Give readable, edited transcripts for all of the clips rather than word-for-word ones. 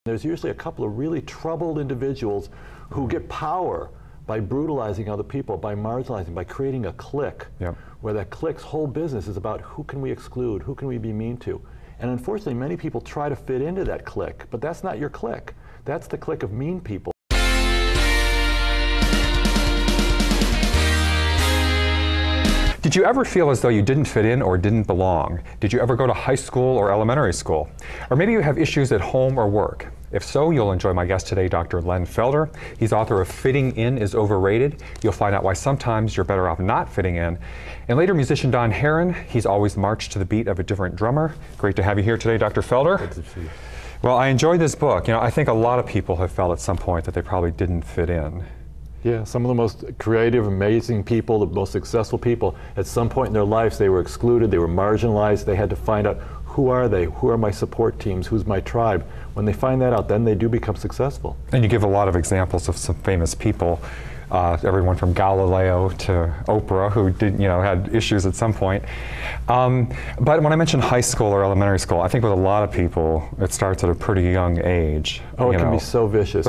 There's usually a couple of really troubled individuals who get power by brutalizing other people, by marginalizing, by creating a clique, where that clique's whole business is about who can we exclude, who can we be mean to. And unfortunately, many people try to fit into that clique, but that's not your clique. That's the clique of mean people. Did you ever feel as though you didn't fit in or didn't belong? Did you ever go to high school or elementary school? Or maybe you have issues at home or work. If so, you'll enjoy my guest today, Dr. Leonard Felder. He's author of Fitting In is Overrated. You'll find out why sometimes you're better off not fitting in. And later, musician Don Herron. He's always marched to the beat of a different drummer. Great to have you here today, Dr. Felder. Good to see you. Well, I enjoyed this book. You know, I think a lot of people have felt at some point that they probably didn't fit in. Yeah, some of the most creative, amazing people, the most successful people, at some point in their lives they were excluded, they were marginalized, they had to find out who are they, who are my support teams, who's my tribe. When they find that out, then they do become successful. And you give a lot of examples of some famous people, everyone from Galileo to Oprah, who did, had issues at some point. But when I mention high school or elementary school, I think with a lot of people, it starts at a pretty young age. Oh, it can be so vicious.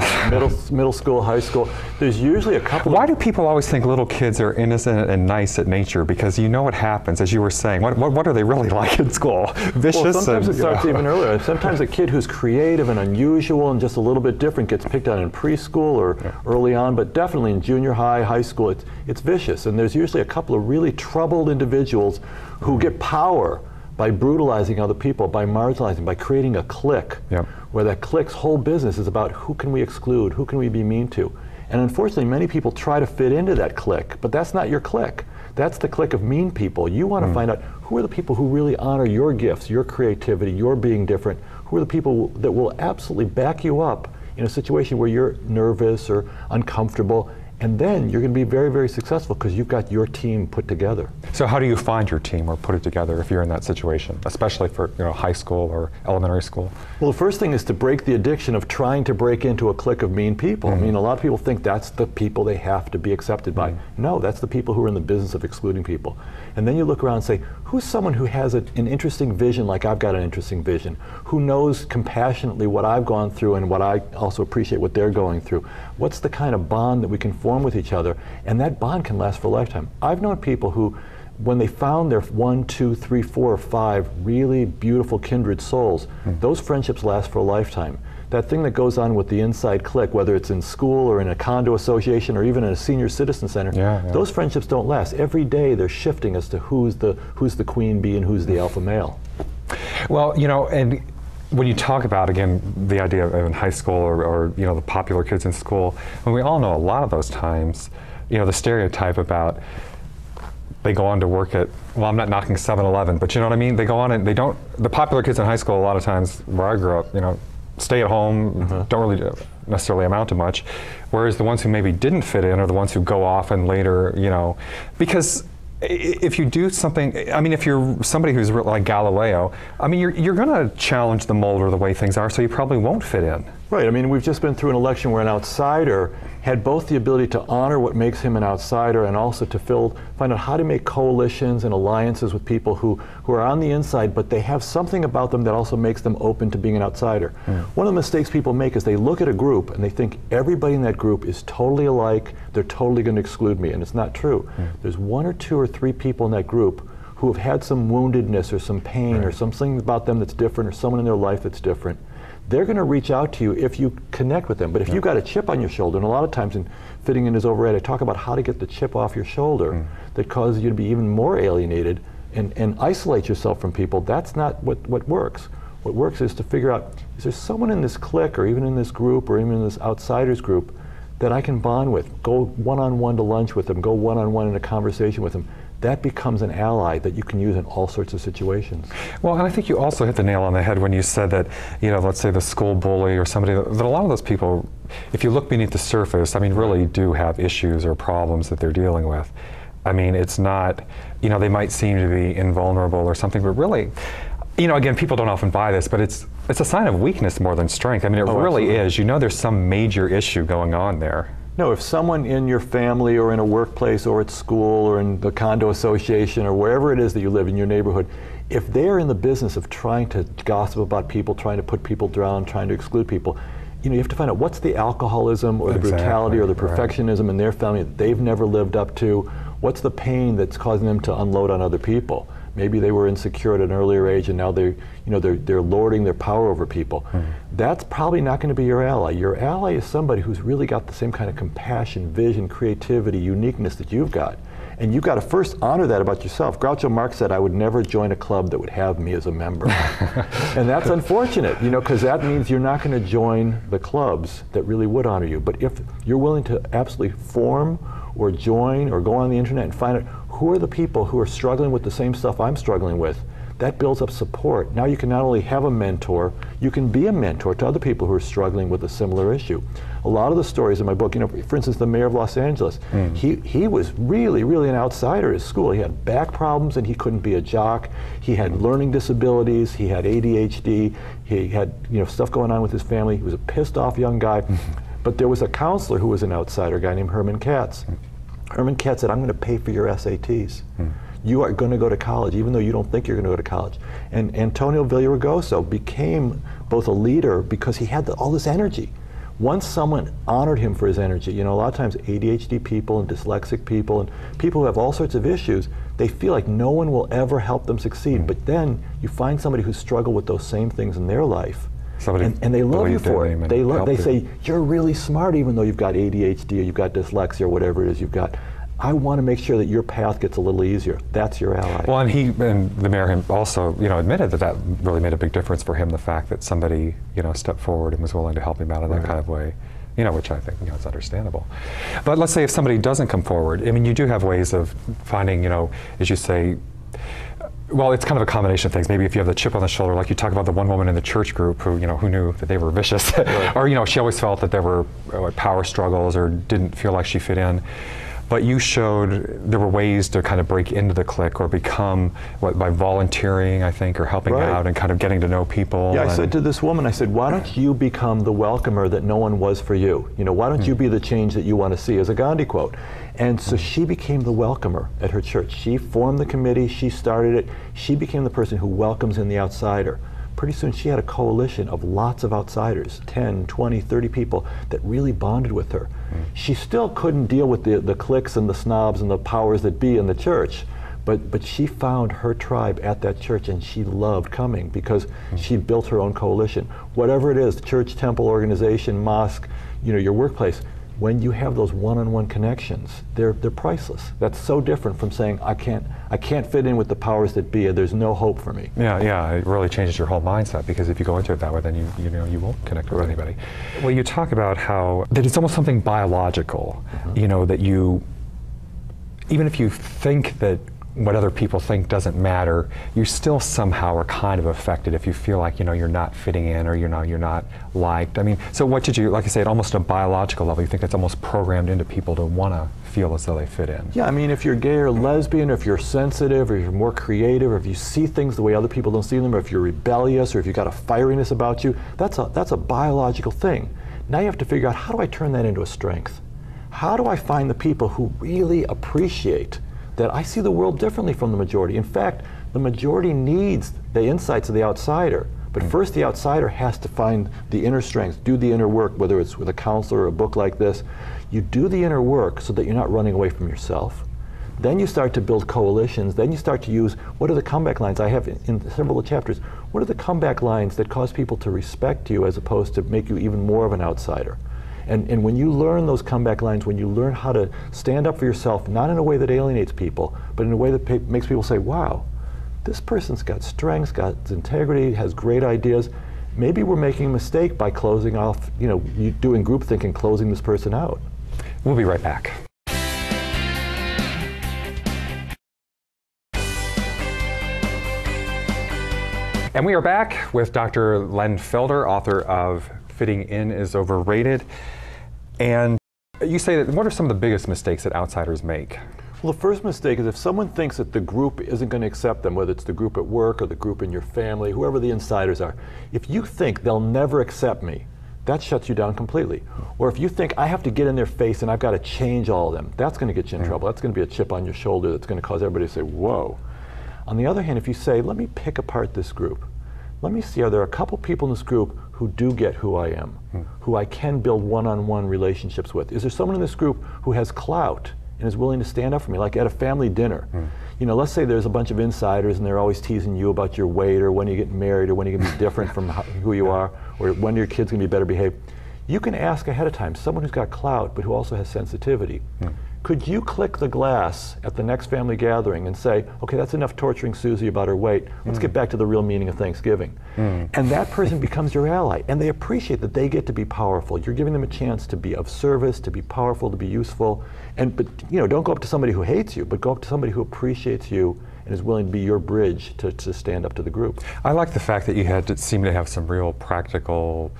middle school, high school, there's usually a couple. Why do people always think little kids are innocent and nice at nature? Because you know what happens, as you were saying. What are they really like in school? Vicious? Well, sometimes it starts even earlier. Sometimes a kid who's creative and unusual and just a little bit different gets picked on in preschool or early on, but definitely in junior high, high school, it's vicious. And there's usually a couple of really troubled individuals who get power by brutalizing other people, by marginalizing, by creating a clique, where that clique's whole business is about who can we exclude, who can we be mean to. And unfortunately, many people try to fit into that clique, but that's not your clique. That's the clique of mean people. You want to find out who are the people who really honor your gifts, your creativity, your being different. Who are the people that will absolutely back you up in a situation where you're nervous or uncomfortable. And then you're going to be very, very successful because you've got your team put together. So how do you find your team or put it together if you're in that situation, especially for high school or elementary school? Well, the first thing is to break the addiction of trying to break into a clique of mean people. I mean, a lot of people think that's the people they have to be accepted by. No, that's the people who are in the business of excluding people. And then you look around and say, who's someone who has an interesting vision like I've got an interesting vision? Who knows compassionately what I've gone through and what I also appreciate what they're going through? What's the kind of bond that we can form with each other? And that bond can last for a lifetime. I've known people who, when they found their 1, 2, 3, 4, or 5 really beautiful kindred souls, those friendships last for a lifetime. That thing that goes on with the inside clique, whether it's in school or in a condo association or even in a senior citizen center, those friendships don't last. Every day they're shifting as to who's the queen bee and who's the alpha male. Well, and when you talk about, again, the idea of in high school or the popular kids in school, when we all know a lot of those times, the stereotype about they go on to work at, well, I'm not knocking 7-Eleven, but you know what I mean? They go on and the popular kids in high school a lot of times, where I grew up, stay at home, don't really necessarily amount to much, whereas the ones who maybe didn't fit in are the ones who go off and later, because if you do something, I mean, if you're somebody who's like Galileo, I mean, you're going to challenge the mold or the way things are, so you probably won't fit in. Right. I mean, we've just been through an election where an outsider had both the ability to honor what makes him an outsider and also to find out how to make coalitions and alliances with people who are on the inside, but they have something about them that also makes them open to being an outsider. One of the mistakes people make is they look at a group and they think everybody in that group is totally alike, they're totally going to exclude me, and it's not true. There's 1 or 2 or 3 people in that group who have had some woundedness or some pain or something about them that's different or someone in their life that's different. They're going to reach out to you if you connect with them. But if you've got a chip on your shoulder, and a lot of times in Fitting In is Overrated, I talk about how to get the chip off your shoulder that causes you to be even more alienated and isolate yourself from people, that's not what works. What works is to figure out, is there someone in this clique or even in this group or even in this outsiders group that I can bond with? Go one-on-one to lunch with them, go one-on-one in a conversation with them. That becomes an ally that you can use in all sorts of situations. Well, and I think you also hit the nail on the head when you said that, let's say the school bully or somebody, that a lot of those people, if you look beneath the surface, I mean, really do have issues or problems that they're dealing with. I mean, it's not, they might seem to be invulnerable or something, but really, again, people don't often buy this, but it's a sign of weakness more than strength. I mean, it really is. There's some major issue going on there. No, if someone in your family or in a workplace or at school or in the condo association or wherever it is that you live in your neighborhood If they're in the business of trying to gossip about people, trying to put people down, trying to exclude people, you have to find out what's the alcoholism or the brutality or the perfectionism in their family that they've never lived up to. What's the pain that's causing them to unload on other people? Maybe they were insecure at an earlier age, and now they're lording their power over people. That's probably not going to be your ally. Your ally is somebody who's really got the same kind of compassion, vision, creativity, uniqueness that you've got. And you've got to first honor that about yourself. Groucho Marx said, "I would never join a club that would have me as a member." And that's unfortunate, because that means you're not going to join the clubs that really would honor you. But if you're willing to absolutely form or join or go on the internet and find out who are the people who are struggling with the same stuff I'm struggling with, that builds up support. Now you can not only have a mentor, you can be a mentor to other people who are struggling with a similar issue. A lot of the stories in my book, for instance, the mayor of Los Angeles, he was really, really an outsider at school. He had back problems and he couldn't be a jock. He had learning disabilities, he had ADHD, he had stuff going on with his family. He was a pissed off young guy. But there was a counselor who was an outsider, a guy named Herman Katz. Herman Katz said, "I'm going to pay for your SATs. You are going to go to college, even though you don't think you're going to go to college." And Antonio Villaraigoso became both a leader because he had all this energy. Once someone honored him for his energy, a lot of times ADHD people and dyslexic people and people who have all sorts of issues, they feel like no one will ever help them succeed. But then you find somebody who struggled with those same things in their life. And they love you for it. They say, "You're really smart even though you've got ADHD or you've got dyslexia or whatever it is you've got. I want to make sure that your path gets a little easier." That's your ally. Well, and the mayor also, admitted that really made a big difference for him, the fact that somebody, stepped forward and was willing to help him out in that kind of way, which I think, is understandable. But let's say if somebody doesn't come forward, you do have ways of finding, as you say, well, it's kind of a combination of things. Maybe if you have the chip on the shoulder, like you talk about the one woman in the church group who knew that they were vicious, or she always felt that there were power struggles or didn't feel like she fit in. But you showed there were ways to kind of break into the clique or become, by volunteering, I think, or helping out and kind of getting to know people. Yeah, I said to this woman, I said, "Why don't you become the welcomer that no one was for you? Why don't you be the change that you want to see?" As a Gandhi quote. And so she became the welcomer at her church. She formed the committee, she started it. She became the person who welcomes in the outsider. Pretty soon she had a coalition of lots of outsiders, 10, 20, 30 people that really bonded with her. She still couldn't deal with the cliques and the snobs and the powers that be in the church, but she found her tribe at that church and she loved coming because she built her own coalition. Whatever it is, church, temple, organization, mosque, your workplace, when you have those one-on-one connections, they're priceless. That's so different from saying, I can't fit in with the powers that be, and there's no hope for me. Yeah, it really changes your whole mindset, because if you go into it that way, then you won't connect with anybody. Well, you talk about how that it's almost something biological, that you, even if you think that what other people think doesn't matter, you still somehow are kind of affected if you feel like you're not fitting in or you're not liked. So what did you, like I say, at almost a biological level, you think it's almost programmed into people to want to feel as though they fit in? Yeah, if you're gay or lesbian, or if you're sensitive, or you're more creative, or if you see things the way other people don't see them, or if you're rebellious, or if you've got a fieriness about you, that's a biological thing. Now you have to figure out, how do I turn that into a strength? How do I find the people who really appreciate that I see the world differently from the majority? In fact, the majority needs the insights of the outsider. But first, the outsider has to find the inner strength, do the inner work, whether it's with a counselor or a book like this. You do the inner work so that you're not running away from yourself. Then you start to build coalitions. Then you start to use, what are the comeback lines? I have in several of the chapters, what are the comeback lines that cause people to respect you as opposed to make you even more of an outsider? And when you learn those comeback lines, when you learn how to stand up for yourself, not in a way that alienates people, but in a way that makes people say, wow, this person's got strengths, got integrity, has great ideas. Maybe we're making a mistake by closing off, you doing groupthink and closing this person out. We'll be right back. And we are back with Dr. Len Felder, author of Fitting In is Overrated. And you say that, what are some of the biggest mistakes that outsiders make? Well, the first mistake is if someone thinks that the group isn't going to accept them, whether it's the group at work or the group in your family, whoever the insiders are, if you think they'll never accept me, that shuts you down completely. Or if you think I have to get in their face and I've got to change all of them, that's going to get you in trouble. That's going to be a chip on your shoulder that's going to cause everybody to say, whoa. On the other hand, if you say, let me pick apart this group, let me see, are there a couple people in this group who do get who I am, who I can build one-on-one relationships with? Is there someone in this group who has clout and is willing to stand up for me, like at a family dinner? You know, let's say there's a bunch of insiders and they're always teasing you about your weight or when you get married or when you're going to be different from who you are or when your kid's going to be better behaved. You can ask ahead of time, someone who's got clout but who also has sensitivity. Could you click the glass at the next family gathering and say, okay, that's enough torturing Susie about her weight. Let's get back to the real meaning of Thanksgiving. And that person becomes your ally, and they appreciate that they get to be powerful. You're giving them a chance to be of service, to be powerful, to be useful. But you know, don't go up to somebody who hates you, but go up to somebody who appreciates you and is willing to be your bridge to stand up to the group. I like the fact that you seem to have some real practical,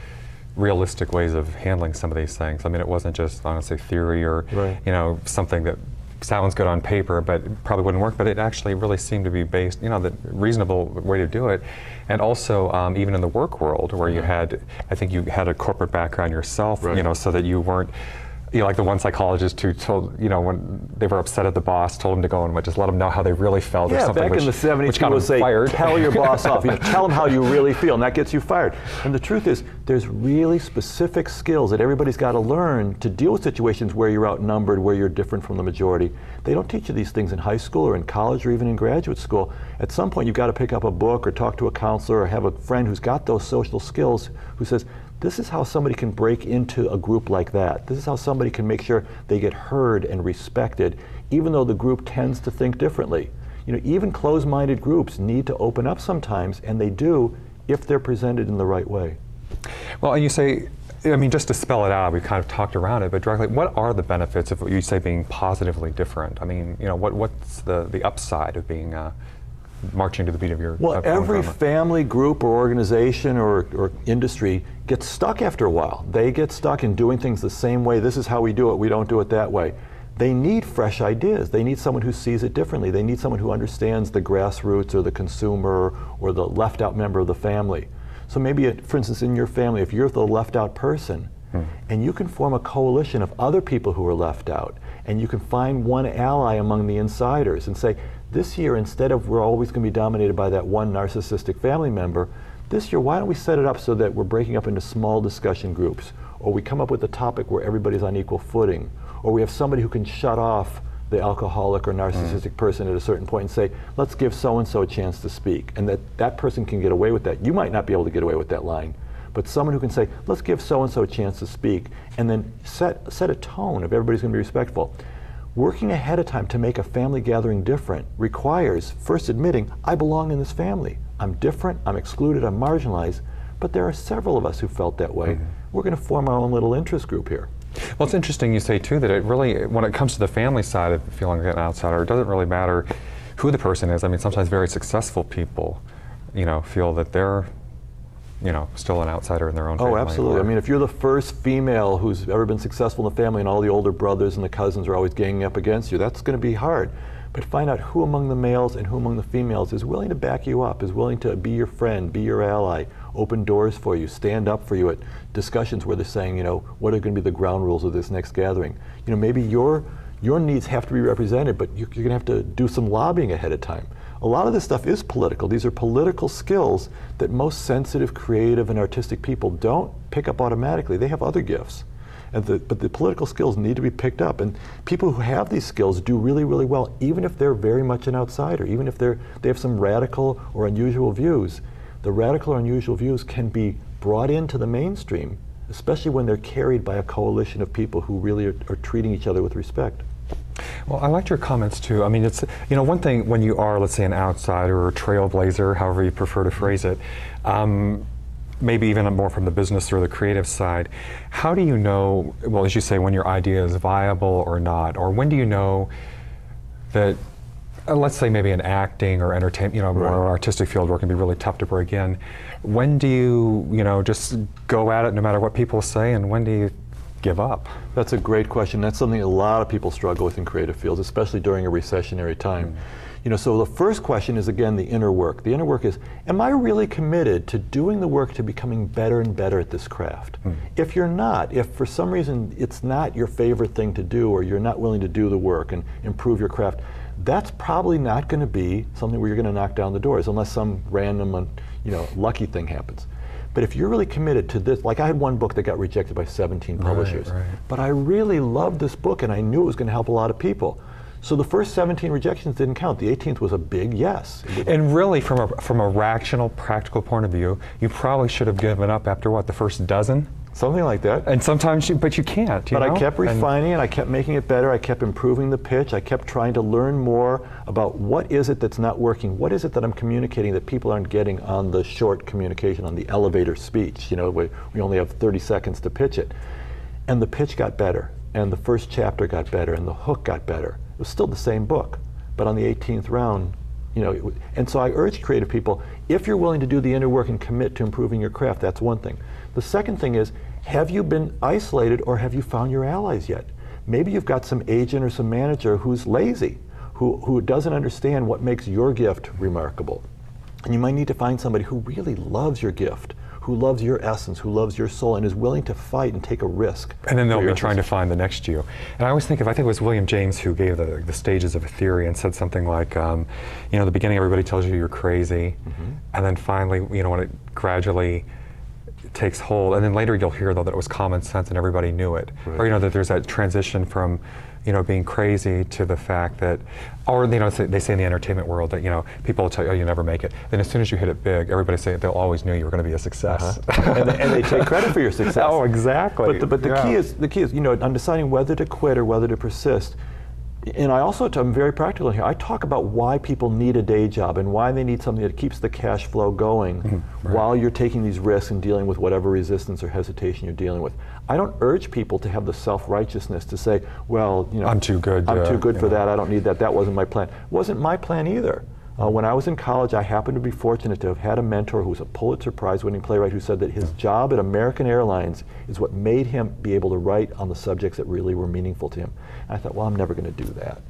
realistic ways of handling some of these things. I mean, it wasn't just honestly theory or you know, something that sounds good on paper but probably wouldn't work, but it actually really seemed to be based, you know, the reasonable way to do it. And also even in the work world where you had, I think you had a corporate background yourself, you know, so that you weren't, you know, like the one psychologist who told, you know, when they were upset at the boss, told them to go and just let them know how they really felt or something. Back in the 70s, people would say, tell your boss off. You know, tell them how you really feel, and that gets you fired. And the truth is, there's really specific skills that everybody's got to learn to deal with situations where you're outnumbered, where you're different from the majority. They don't teach you these things in high school or in college or even in graduate school. At some point, you've got to pick up a book or talk to a counselor or have a friend who's got those social skills who says, this is how somebody can break into a group like that. This is how somebody can make sure they get heard and respected, even though the group tends to think differently. You know, even closed-minded groups need to open up sometimes, and they do if they're presented in the right way. Well, and you say, I mean, just to spell it out, we kind of talked around it, but directly, what are the benefits of what you say being positively different? I mean, you know, what's the upside of being marching to the beat of your every family, group, or organization or industry gets stuck after a while. They get stuck in doing things the same way. This is how we do it. We don't do it that way. They need fresh ideas. They need someone who sees it differently. They need someone who understands the grassroots or the consumer or the left out member of the family. So maybe, for instance, in your family, if you're the left out person, and you can form a coalition of other people who are left out, and you can find one ally among the insiders and say, this year, instead of we're always going to be dominated by that one narcissistic family member, this year, why don't we set it up so that we're breaking up into small discussion groups, or we come up with a topic where everybody's on equal footing, or we have somebody who can shut off the alcoholic or narcissistic person at a certain point and say, let's give so-and-so a chance to speak, and that person can get away with that. You might not be able to get away with that line, but someone who can say, let's give so-and-so a chance to speak, and then set a tone of everybody's going to be respectful. Working ahead of time to make a family gathering different requires first admitting, I belong in this family. I'm different, I'm excluded, I'm marginalized, but there are several of us who felt that way. We're going to form our own little interest group here. Well, it's interesting you say, too, that it really, when it comes to the family side of feeling like an outsider, it doesn't really matter who the person is. I mean, sometimes very successful people, you know, feel that they're, you know, still an outsider in their own family. Oh, absolutely. I mean, if you're the first female who's ever been successful in the family and all the older brothers and the cousins are always ganging up against you, that's going to be hard. But find out who among the males and who among the females is willing to back you up, is willing to be your friend, be your ally, open doors for you, stand up for you at discussions where they're saying, you know, what are going to be the ground rules of this next gathering? You know, maybe your needs have to be represented, but you're going to have to do some lobbying ahead of time. A lot of this stuff is political. These are political skills that most sensitive, creative, and artistic people don't pick up automatically. They have other gifts. But the political skills need to be picked up. And people who have these skills do really, really well, even if they're very much an outsider, even if they have some radical or unusual views. The radical or unusual views can be brought into the mainstream, especially when they're carried by a coalition of people who really are treating each other with respect. Well, I liked your comments too. I mean, it's, you know, one thing when you are, let's say, an outsider or a trailblazer, however you prefer to phrase it, maybe even more from the business or the creative side, how do you know, well, as you say, when your idea is viable or not, or when do you know that, let's say maybe in acting or entertainment, you know, more artistic field where it can be really tough to break in, when do you know, just go at it no matter what people say, and when do you give up? That's a great question. That's something a lot of people struggle with in creative fields, especially during a recessionary time. You know, so the first question is, again, the inner work. The inner work is, am I really committed to doing the work to becoming better and better at this craft? If you're not, if for some reason it's not your favorite thing to do, or you're not willing to do the work and improve your craft, that's probably not going to be something where you're going to knock down the doors unless some random, lucky thing happens. But if you're really committed to this, like I had one book that got rejected by 17 publishers, but I really loved this book and I knew it was going to help a lot of people. So the first 17 rejections didn't count. The 18th was a big yes. And really, from a rational, practical point of view, you probably should have given up after what, the first dozen? Something like that. And sometimes but you can't. But I kept refining it, I kept making it better, I kept improving the pitch, I kept trying to learn more about what is it that's not working, what is it that I'm communicating that people aren't getting on the short communication, on the elevator speech. We only have 30 seconds to pitch it. And the pitch got better, and the first chapter got better, and the hook got better. It was still the same book, but on the 18th round, and so I urge creative people, if you're willing to do the inner work and commit to improving your craft, that's one thing. The second thing is, have you been isolated or have you found your allies yet? Maybe you've got some agent or some manager who's lazy, who doesn't understand what makes your gift remarkable. And you might need to find somebody who really loves your gift, who loves your essence, who loves your soul, and is willing to fight and take a risk. And then they'll be trying to find the next you. And I always think I think it was William James who gave the stages of a theory and said something like, the beginning everybody tells you you're crazy, and then finally, when it gradually takes hold, and then later you'll hear though that it was common sense and everybody knew it, or that there's that transition from being crazy to the fact that, or they say in the entertainment world that people will tell you, oh, you never make it. Then as soon as you hit it big, everybody say they'll always knew you were going to be a success, and they take credit for your success. Oh, exactly. But the key is I'm deciding whether to quit or whether to persist. And I'm very practical here. I talk about why people need a day job and why they need something that keeps the cash flow going while you're taking these risks and dealing with whatever resistance or hesitation you're dealing with. I don't urge people to have the self-righteousness to say, well, I'm too good. I'm too good for that. I don't need that. That wasn't my plan. It wasn't my plan either. When I was in college, I happened to be fortunate to have had a mentor who was a Pulitzer Prize-winning playwright who said that his job at American Airlines is what made him be able to write on the subjects that really were meaningful to him. And I thought, well, I'm never going to do that.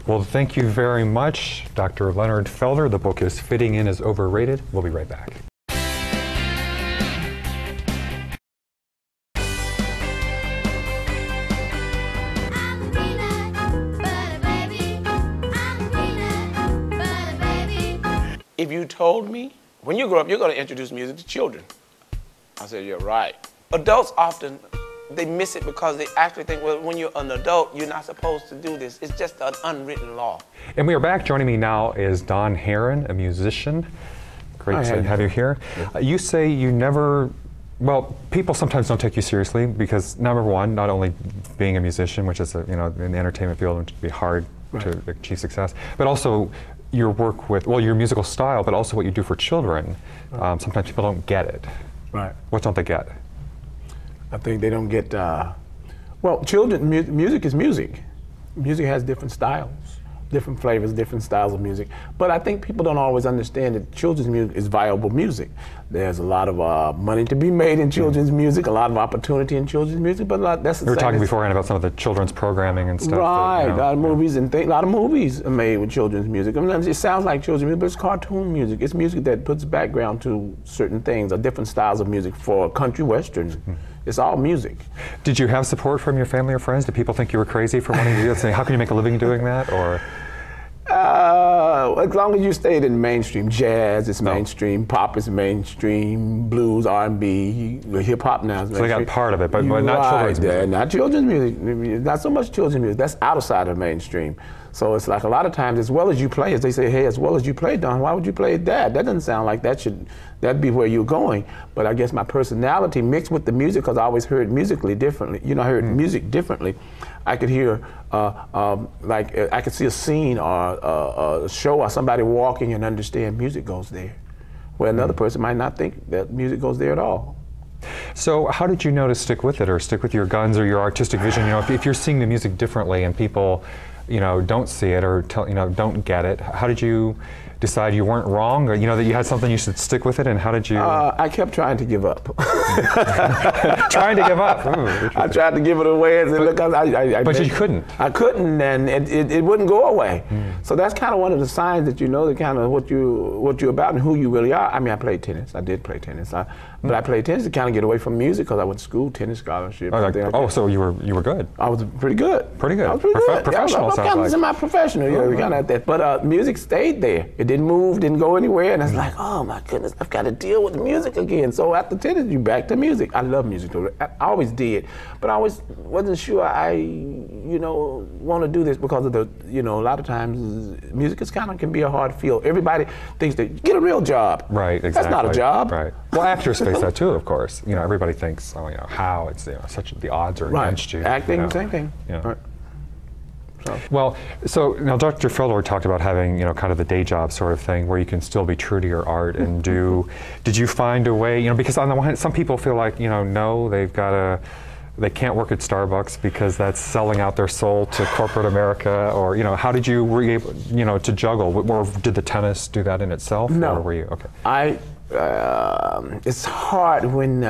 Well, thank you very much, Dr. Leonard Felder. The book is Fitting In is Overrated. We'll be right back. If you told me, when you grow up, you're going to introduce music to children. I said, you're right. Adults often, they miss it because they actually think, well, when you're an adult, you're not supposed to do this. It's just an unwritten law. And we are back. Joining me now is Don Herron, a musician. Great to have you here. You say you never, well, people sometimes don't take you seriously because, number one, not only being a musician, which is, in the entertainment field, which would be hard to achieve success, but also your work with, your musical style, but also what you do for children. Sometimes people don't get it. Right. What don't they get? I think they don't get, children, music is music. Music has different styles, different flavors, different styles of music. But I think people don't always understand that children's music is viable music. There's a lot of money to be made in children's music, a lot of opportunity in children's music, but that's the same. We were talking beforehand about some of the children's programming and stuff. Right, a lot of movies a lot of movies are made with children's music. I mean, it sounds like children's music, but it's cartoon music. It's music that puts background to certain things, or different styles of music for country western. It's all music. Did you have support from your family or friends? Did people think you were crazy for wanting to do that? Saying, how can you make a living doing that? Or as long as you stayed in mainstream, jazz is mainstream, pop is mainstream, blues, R&B, hip hop now is mainstream. So they got part of it, but not children's music. Not children's music, not so much children's music. That's outside of mainstream. So it's like a lot of times, as well as you play, as they say, hey, as well as you play, Don, why would you play that? That doesn't sound like that'd be where you're going. But I guess my personality mixed with the music, because I always heard musically differently. I heard music differently. I could hear, I could see a scene or a show or somebody walking and understand music goes there, where another person might not think that music goes there at all. So how did you know to stick with it, or stick with your guns or your artistic vision? If you're seeing the music differently and people don't see it or don't get it, how did you decide you weren't wrong, or that you had something you should stick with it? And how did you? I kept trying to give up. Trying to give up. Ooh, I tried to give it away, and but you couldn't. I couldn't, and it wouldn't go away. So that's kind of one of the signs that that kind of what you're about and who you really are. I mean, I played tennis. I did play tennis. But I played tennis to kind of get away from music because I went to school, tennis scholarship. So you were good. I was pretty good. Pretty good. I was pretty good. Professional, I was semi-professional. You know, we kind of at that. But music stayed there. It didn't move, didn't go anywhere. And I was like, oh my goodness, I've got to deal with the music again. So after tennis, you back to music. I love music. I always did. But I always wasn't sure I want to do this because of the, a lot of times music is can be a hard field. Everybody thinks that get a real job. Right, exactly. That's not a job. Right. Well, actors face that too, of course. Everybody thinks, how it's such the odds are against you. Acting, same thing. Yeah. Right. So. Well, so now Dr. Felder talked about having kind of the day job sort of thing where you can still be true to your art and do. Did you find a way? Because on the one hand, some people feel like no, they can't work at Starbucks because that's selling out their soul to corporate America, or how did you were you able to juggle, or did the tennis do that in itself? No, or were you okay? It's hard when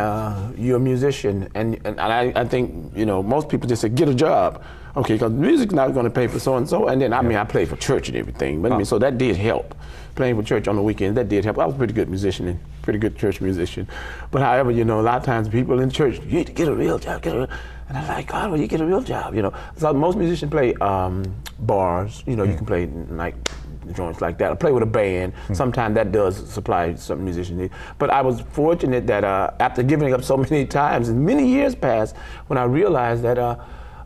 you're a musician, and I think most people just say get a job, okay, because music's not going to pay for so and so, and then I played for church and everything, but so that did help. Playing for church on the weekends, that did help. I was a pretty good musician and pretty good church musician, but however, a lot of times people in church, you need to get a real job, and I'm like, God, well, you get a real job, So most musicians play bars, you can play like joints like that. I play with a band. Sometimes that does supply some musicians need. But I was fortunate that after giving up so many times, and many years passed, when I realized that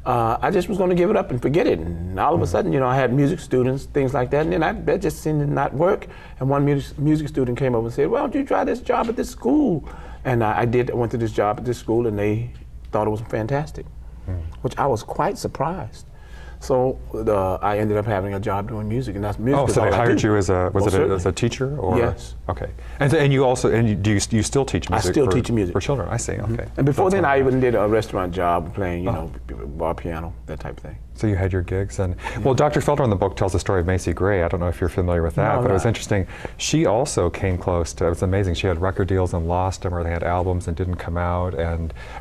I just was going to give it up and forget it. And all of a sudden, I had music students, things like that, and then that just seemed to not work. And one music student came over and said, well, don't you try this job at this school? And I did. I went to this job at this school, and they thought it was fantastic, which I was quite surprised. So I ended up having a job doing music, and that's music. Oh, so they hired you as as a teacher, or yes? Okay, and you also do you still teach music? I still teach music for children. I see. Okay. And before then, I even did a restaurant job, playing bar piano, that type of thing. So you had your gigs, and well, Dr. Felder in the book tells the story of Macy Gray. I don't know if you're familiar with that, but it was interesting. She also came close to. It was amazing. She had record deals and lost them, or they had albums and didn't come out.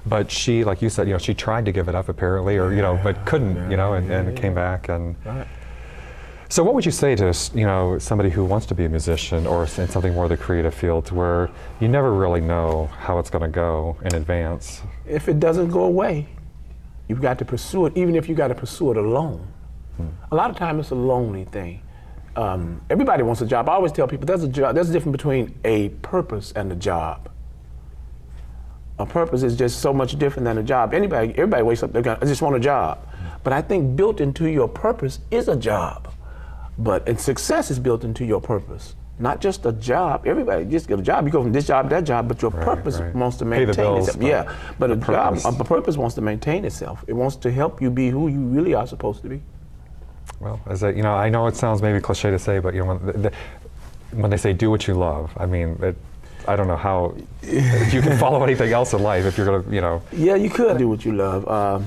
But she, like you said, she tried to give it up apparently, or but couldn't, and came back and. Right. So what would you say to somebody who wants to be a musician or in something more of the creative field, where you never really know how it's going to go in advance? If it doesn't go away, you've got to pursue it, even if you got to pursue it alone. A lot of times it's a lonely thing. Everybody wants a job. I always tell people there's a difference between a purpose and a job. A purpose is just so much different than a job. Everybody wakes up, I just want a job. But I think built into your purpose is a job. And success is built into your purpose. Not just a job. Everybody just get a job. You go from this job to that job, but your purpose wants to maintain itself. Yeah, but a purpose wants to maintain itself. It wants to help you be who you really are supposed to be. Well, I know it sounds maybe cliche to say, but when they say do what you love, I mean, I don't know how you can follow anything else in life if you're going to, Yeah, you could do what you love.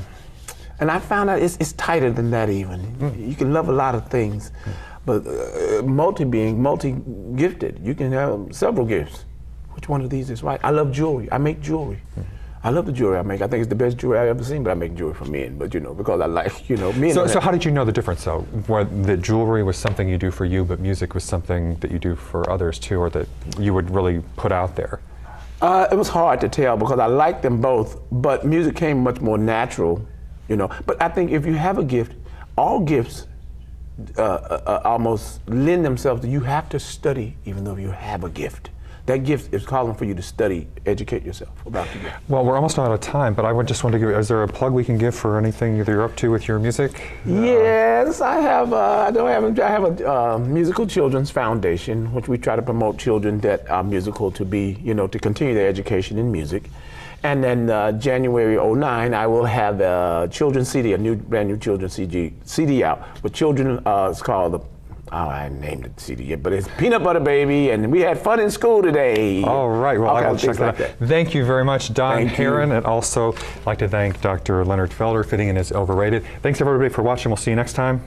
And I found out it's tighter than that even. You can love a lot of things, but multi-gifted, you can have several gifts. Which one of these is right? I love jewelry. I make jewelry. I love the jewelry I make. I think it's the best jewelry I've ever seen, but I make jewelry for men, but because I like, men. So how did you know the difference though? Where the jewelry was something you do for you, but music was something that you do for others too, or that you would really put out there? It was hard to tell because I like them both, but music came much more natural. But I think if you have a gift, all gifts almost lend themselves to you have to study even though you have a gift. That gift is calling for you to study, educate yourself about the gift. Well, we're almost out of time, but I just want to give, is there a plug we can give for anything that you're up to with your music? Yes, I have a musical children's foundation, which we try to promote children that are musical to be, to continue their education in music. And then January '09, I will have a children's CD, brand new children's CD out with children. It's called I named it CD yet, but it's Peanut Butter Baby, and we had fun in school today. All right, well, I will check that out. Thank you very much, Don Herron, and also I'd like to thank Dr. Leonard Felder, fitting in as Overrated. Thanks everybody for watching. We'll see you next time.